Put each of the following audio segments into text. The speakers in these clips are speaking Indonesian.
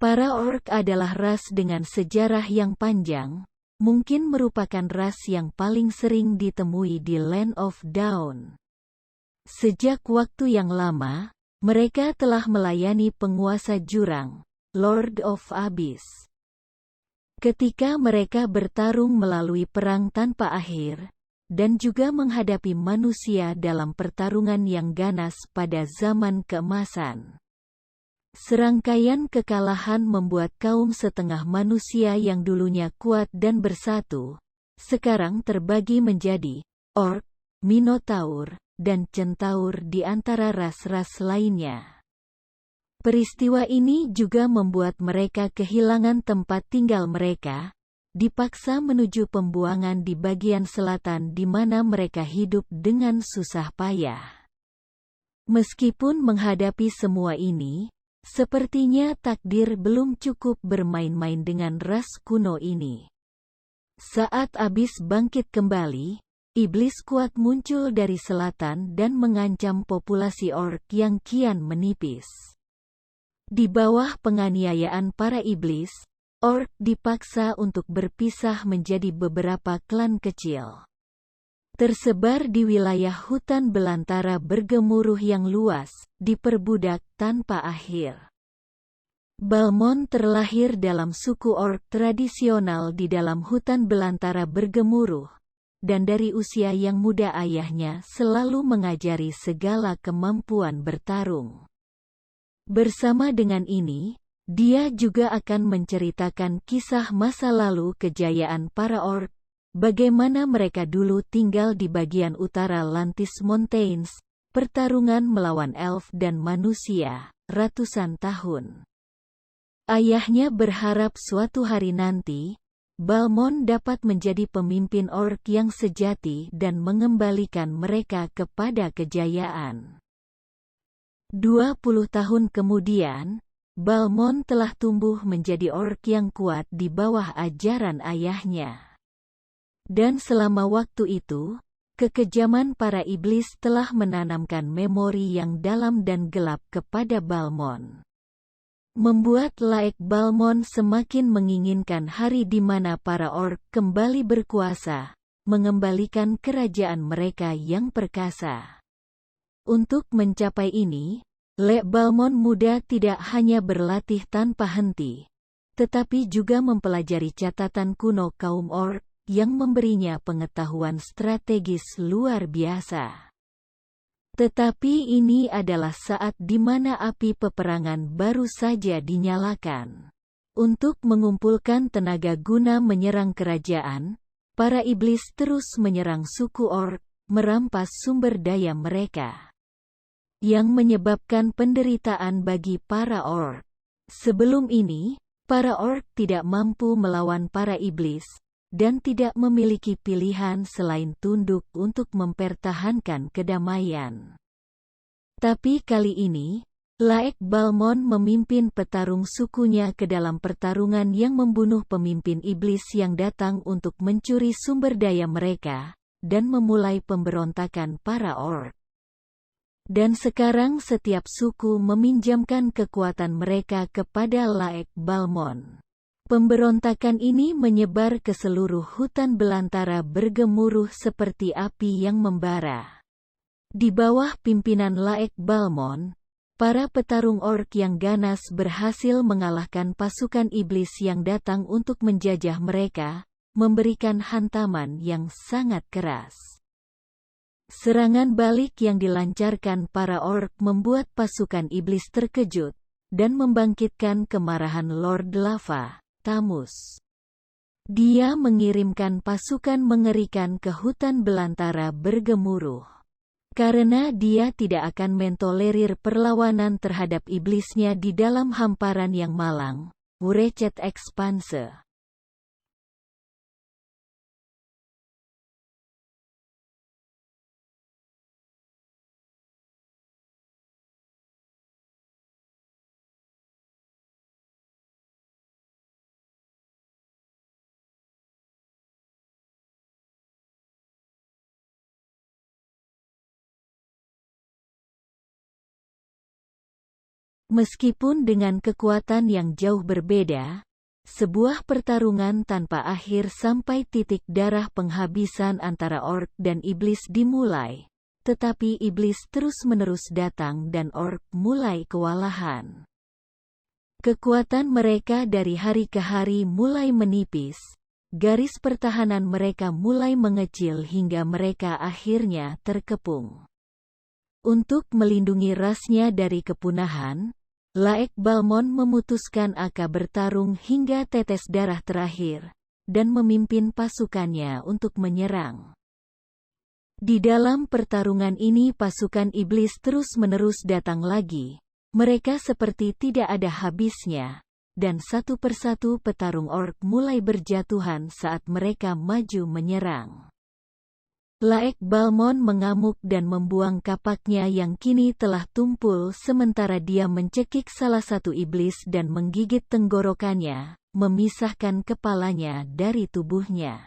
Para orc adalah ras dengan sejarah yang panjang, mungkin merupakan ras yang paling sering ditemui di Land of Dawn. Sejak waktu yang lama, mereka telah melayani penguasa jurang, Lord of Abyss. Ketika mereka bertarung melalui perang tanpa akhir, dan juga menghadapi manusia dalam pertarungan yang ganas pada zaman keemasan. Serangkaian kekalahan membuat kaum setengah manusia yang dulunya kuat dan bersatu, sekarang terbagi menjadi orc, minotaur, dan centaur di antara ras-ras lainnya. Peristiwa ini juga membuat mereka kehilangan tempat tinggal mereka, dipaksa menuju pembuangan di bagian selatan di mana mereka hidup dengan susah payah. Meskipun menghadapi semua ini, sepertinya takdir belum cukup bermain-main dengan ras kuno ini. Saat Abyss bangkit kembali, iblis kuat muncul dari selatan dan mengancam populasi orc yang kian menipis. Di bawah penganiayaan para iblis, orc dipaksa untuk berpisah menjadi beberapa klan kecil. Tersebar di wilayah hutan belantara bergemuruh yang luas, diperbudak tanpa akhir. Balmond terlahir dalam suku orc tradisional di dalam hutan belantara bergemuruh, dan dari usia yang muda ayahnya selalu mengajari segala kemampuan bertarung. Bersama dengan ini, dia juga akan menceritakan kisah masa lalu kejayaan para orc, bagaimana mereka dulu tinggal di bagian utara Lantis Mountains, pertarungan melawan elf dan manusia, ratusan tahun. Ayahnya berharap suatu hari nanti, Balmond dapat menjadi pemimpin orc yang sejati dan mengembalikan mereka kepada kejayaan. 20 tahun kemudian, Balmond telah tumbuh menjadi orc yang kuat di bawah ajaran ayahnya. Dan selama waktu itu, kekejaman para iblis telah menanamkan memori yang dalam dan gelap kepada Balmond. Membuat Laek Balmond semakin menginginkan hari di mana para orc kembali berkuasa, mengembalikan kerajaan mereka yang perkasa. Untuk mencapai ini, Laek Balmond muda tidak hanya berlatih tanpa henti, tetapi juga mempelajari catatan kuno kaum orc, yang memberinya pengetahuan strategis luar biasa. Tetapi ini adalah saat di mana api peperangan baru saja dinyalakan. Untuk mengumpulkan tenaga guna menyerang kerajaan, para iblis terus menyerang suku orc, merampas sumber daya mereka, yang menyebabkan penderitaan bagi para orc. Sebelum ini, para orc tidak mampu melawan para iblis, dan tidak memiliki pilihan selain tunduk untuk mempertahankan kedamaian. Tapi kali ini, Laek Balmond memimpin petarung sukunya ke dalam pertarungan yang membunuh pemimpin iblis yang datang untuk mencuri sumber daya mereka, dan memulai pemberontakan para orc. Dan sekarang setiap suku meminjamkan kekuatan mereka kepada Laek Balmond. Pemberontakan ini menyebar ke seluruh hutan belantara bergemuruh seperti api yang membara. Di bawah pimpinan Laek Balmond, para petarung orc yang ganas berhasil mengalahkan pasukan iblis yang datang untuk menjajah mereka, memberikan hantaman yang sangat keras. Serangan balik yang dilancarkan para orc membuat pasukan iblis terkejut, dan membangkitkan kemarahan Lord Lava, Tamus. Dia mengirimkan pasukan mengerikan ke hutan belantara bergemuruh. Karena dia tidak akan mentolerir perlawanan terhadap iblisnya di dalam hamparan yang malang, Wretched Expanse. Meskipun dengan kekuatan yang jauh berbeda, sebuah pertarungan tanpa akhir sampai titik darah penghabisan antara orc dan iblis dimulai, tetapi iblis terus-menerus datang dan orc mulai kewalahan. Kekuatan mereka dari hari ke hari mulai menipis, garis pertahanan mereka mulai mengecil hingga mereka akhirnya terkepung. Untuk melindungi rasnya dari kepunahan, Laek Balmond memutuskan akan bertarung hingga tetes darah terakhir, dan memimpin pasukannya untuk menyerang. Di dalam pertarungan ini pasukan iblis terus-menerus datang lagi, mereka seperti tidak ada habisnya, dan satu persatu petarung orc mulai berjatuhan saat mereka maju menyerang. Laek Balmond mengamuk dan membuang kapaknya yang kini telah tumpul sementara dia mencekik salah satu iblis dan menggigit tenggorokannya, memisahkan kepalanya dari tubuhnya.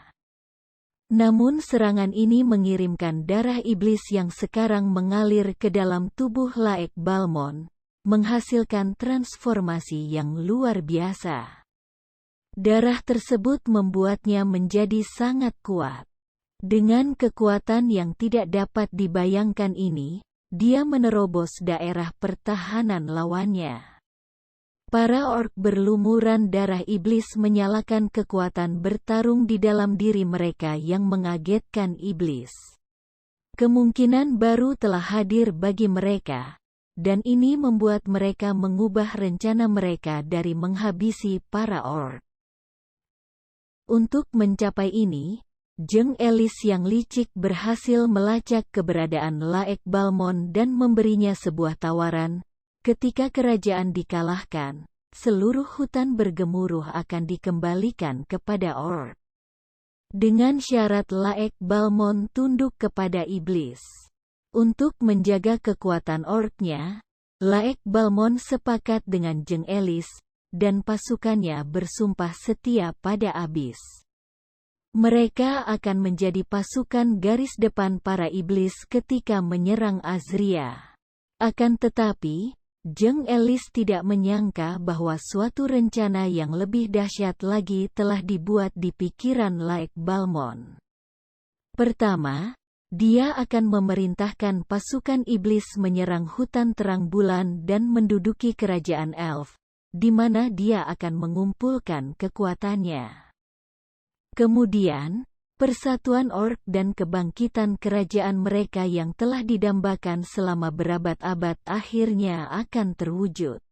Namun serangan ini mengirimkan darah iblis yang sekarang mengalir ke dalam tubuh Laek Balmond, menghasilkan transformasi yang luar biasa. Darah tersebut membuatnya menjadi sangat kuat. Dengan kekuatan yang tidak dapat dibayangkan ini, dia menerobos daerah pertahanan lawannya. Para orc berlumuran darah iblis menyalakan kekuatan bertarung di dalam diri mereka yang mengagetkan iblis. Kemungkinan baru telah hadir bagi mereka, dan ini membuat mereka mengubah rencana mereka dari menghabisi para orc. Untuk mencapai ini, Jeng Elis yang licik berhasil melacak keberadaan Laek Balmond dan memberinya sebuah tawaran. Ketika kerajaan dikalahkan, seluruh hutan bergemuruh akan dikembalikan kepada orc. Dengan syarat Laek Balmond tunduk kepada iblis. Untuk menjaga kekuatan orc-nya, Laek Balmond sepakat dengan Jeng Elis, dan pasukannya bersumpah setia pada Abyss. Mereka akan menjadi pasukan garis depan para iblis ketika menyerang Azria. Akan tetapi, Jeng Elis tidak menyangka bahwa suatu rencana yang lebih dahsyat lagi telah dibuat di pikiran Laek Balmond. Pertama, dia akan memerintahkan pasukan iblis menyerang hutan terang bulan dan menduduki kerajaan elf, di mana dia akan mengumpulkan kekuatannya. Kemudian, persatuan orc dan kebangkitan kerajaan mereka yang telah didambakan selama berabad-abad akhirnya akan terwujud.